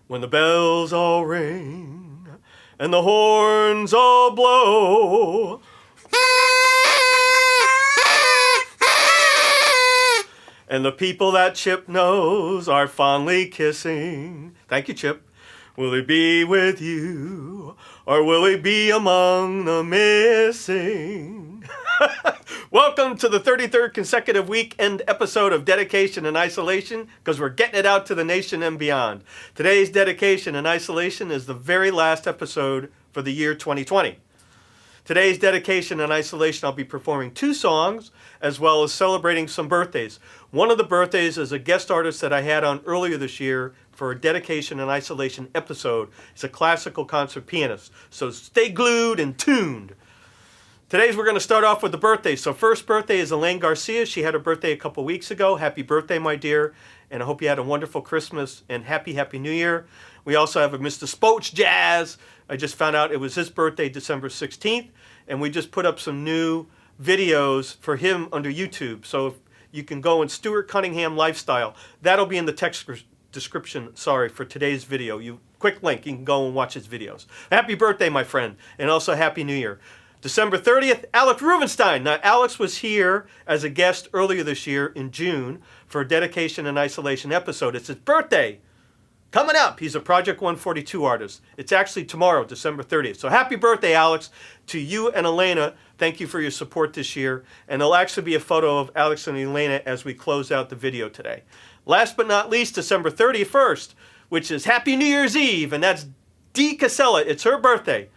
when the bells all ring and the horns all blow. And the people that Chip knows are fondly kissing. Thank you, Chip. Will he be with you, or will he be among the missing? Welcome to the 33rd consecutive weekend episode of Dedication and Isolation, because we're getting it out to the nation and beyond. Today's Dedication and Isolation is the very last episode for the year 2020. Today's Dedication and Isolation, I'll be performing 2 songs, as well as celebrating some birthdays. One of the birthdays is a guest artist that I had on earlier this year for a Dedication and Isolation episode. He's a classical concert pianist, so stay glued and tuned. Today's we're going to start off with the birthdays. So first birthday is ELAINE Garcia. She had her birthday a couple weeks ago. Happy birthday, my dear, and I hope you had a wonderful Christmas and happy New Year. We also have a Mr. Spoach Jazz. I just found out it was his birthday, December 16th, and we just put up some new videos for him under YouTube. So if you can go in Stewart Cunningham Lifestyle. That'll be in the text description, for today's video. Quick link, you can go and watch his videos. Happy birthday, my friend, and also Happy New Year. December 30th, Alex RUVINSTEIN. Now, Alex was here as a guest earlier this year in June for a Dedication and Isolation episode. It's his birthday. Coming up, he's a Project 142 artist. It's actually tomorrow, December 30th. So happy birthday, Alex, to you and ELAINE. Thank you for your support this year. And there'll actually be a photo of Alex and ELAINE as we close out the video today. Last but not least, December 31st, which is Happy New Year's Eve, and that's Dee Cassella. It's her birthday.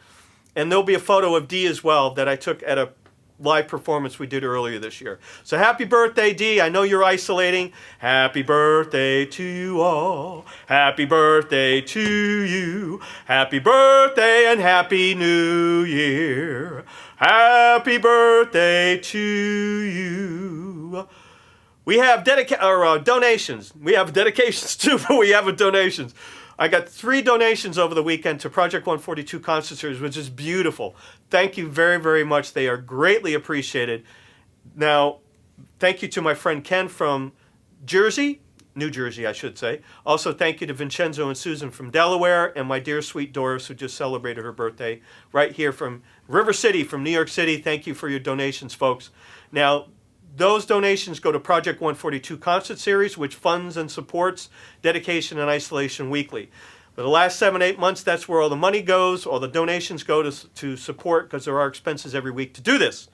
And there'll be a photo of Dee as well that I took at a live performance we did earlier this year. So happy birthday, Dee. I know you're isolating. Happy birthday to you all. Happy birthday to you. Happy birthday and Happy New Year. Happy birthday to you. We have donations. We have dedications too, but we have donations. I got 3 donations over the weekend to Project 142 Concert Series, which is beautiful. Thank you very, very much. They are greatly appreciated. Now, thank you to my friend Ken from New Jersey, I should say. Also, thank you to Vincenzo and Susan from Delaware, and my dear sweet Doris, who just celebrated her birthday right here from River City, from New York City. Thank you for your donations, folks. Now, those donations go to Project 142 Concert Series, which funds and supports Dedication and Isolation Weekly. For the last 7-8 months, that's where all the money goes, all the donations go to support, because there are expenses every week to do this.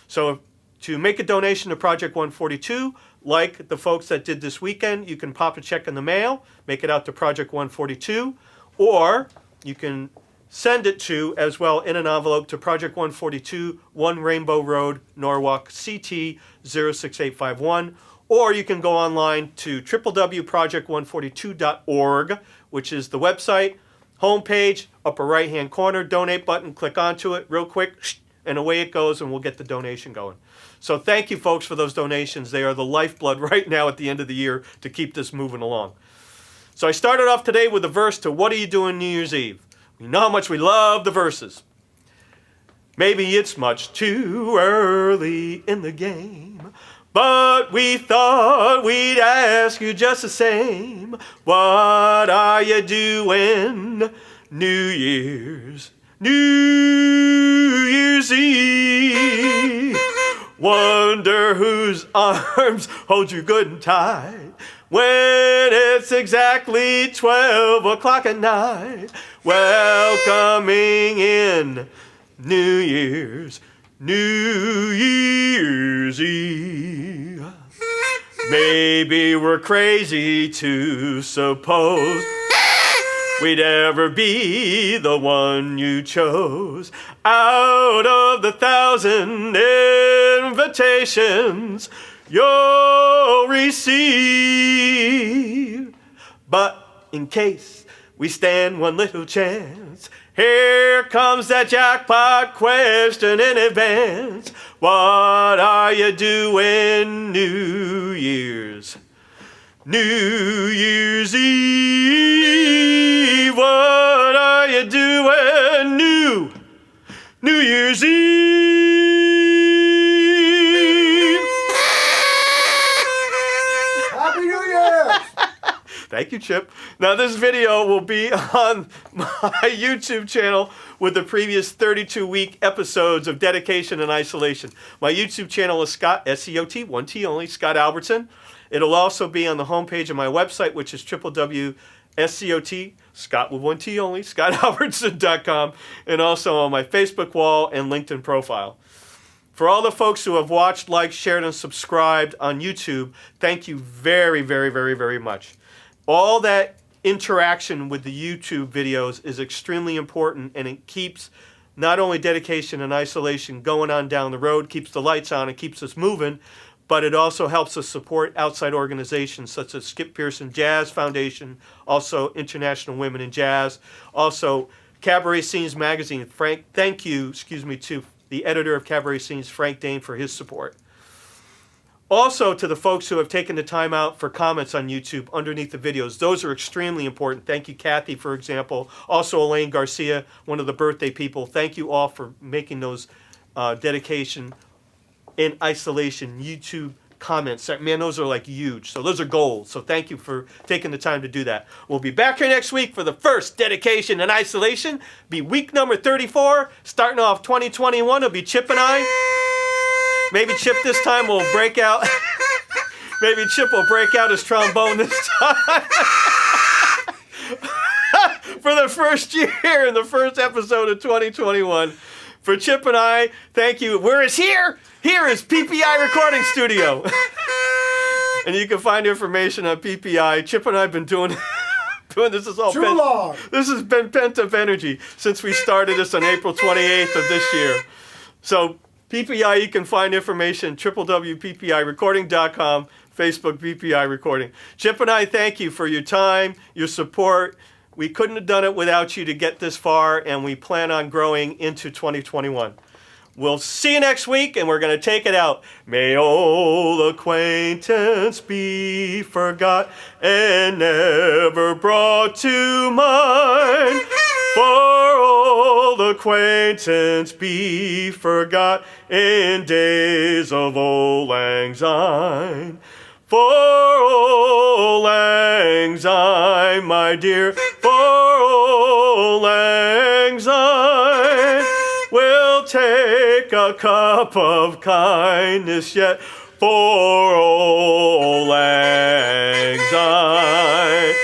So to make a donation to Project 142, like the folks that did this weekend, you can pop a check in the mail, make it out to Project 142, or you can send it to, as well, in an envelope to Project 142, 1 Rainbow Road, Norwalk, CT 06851. Or you can go online to www.project142.org, which is the website, homepage, upper right-hand corner, donate button, click onto it real quick, and away it goes, and we'll get the donation going. So thank you, folks, for those donations. They are the lifeblood right now at the end of the year to keep this moving along. So I started off today with a verse to What Are You Doing New Year's Eve? You know how much we love the verses. Maybe it's much too early in the game, but we thought we'd ask you just the same. What are you doing New Year's Eve? Wonder whose arms hold you good and tight when it's exactly 12 o'clock at night. Welcoming in New Year's Eve. Maybe we're crazy to suppose we'd ever be the one you chose out of the 1,000 invitations you'll receive. But in case we stand one little chance, here comes that jackpot question in advance. What are you doing New Year's Eve? What are you doing New Year's Eve? Happy New Year! Thank you, Chip. Now, this video will be on my YouTube channel with the previous 32-week episodes of Dedication and Isolation. My YouTube channel is Scott, S-C-O-T, one T only, Scott Albertson. It'll also be on the homepage of my website, which is www.scot, Scott with one T only, ScottAlbertson.com, and also on my Facebook wall and LinkedIn profile. For all the folks who have watched, liked, shared, and subscribed on YouTube, thank you very, very, very, very much. All that interaction with the YouTube videos is extremely important, and it keeps not only Dedication and Isolation going on down the road, keeps the lights on, and keeps us moving, but it also helps us support outside organizations such as Skip Pearson Jazz Foundation, also International Women in Jazz, also Cabaret Scenes Magazine. Frank, thank you, to the editor of Cabaret Scenes, Frank Dain, for his support. Also, to the folks who have taken the time out for comments on YouTube underneath the videos, those are extremely important. Thank you, Kathy, for example. Also, ELAINE Garcia, one of the birthday people. Thank you all for making those Dedication and Isolation YouTube comments. Man, those are like huge. So those are gold. So thank you for taking the time to do that. We'll be back here next week for the first Dedication and Isolation. Be week number 34. Starting off 2021, it'll be Chip and I. Maybe Chip this time will break out. Maybe Chip will break out his trombone this time. For the first year in the first episode of 2021. For Chip and I, thank you. Where is here? Here is PPI Recording Studio. And you can find information on PPI. Chip and I have been doing this is all too long. This has been pent-up energy since we started this on April 28th of this year. So PPI, you can find information www.ppirecording.com, Facebook PPI Recording. Chip and I thank you for your time, your support. We couldn't have done it without you to get this far, and we plan on growing into 2021. We'll see you next week, and we're going to take it out. May old acquaintance be forgot and never brought to mind. For old acquaintance be forgot in days of old lang syne. For old lang syne, my dear, for old lang syne, we'll take a cup of kindness yet for old lang syne.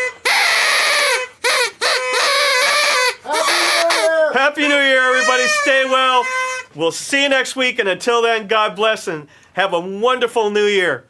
Happy New Year, everybody. Stay well. We'll see you next week, and until then, God bless and have a wonderful New Year.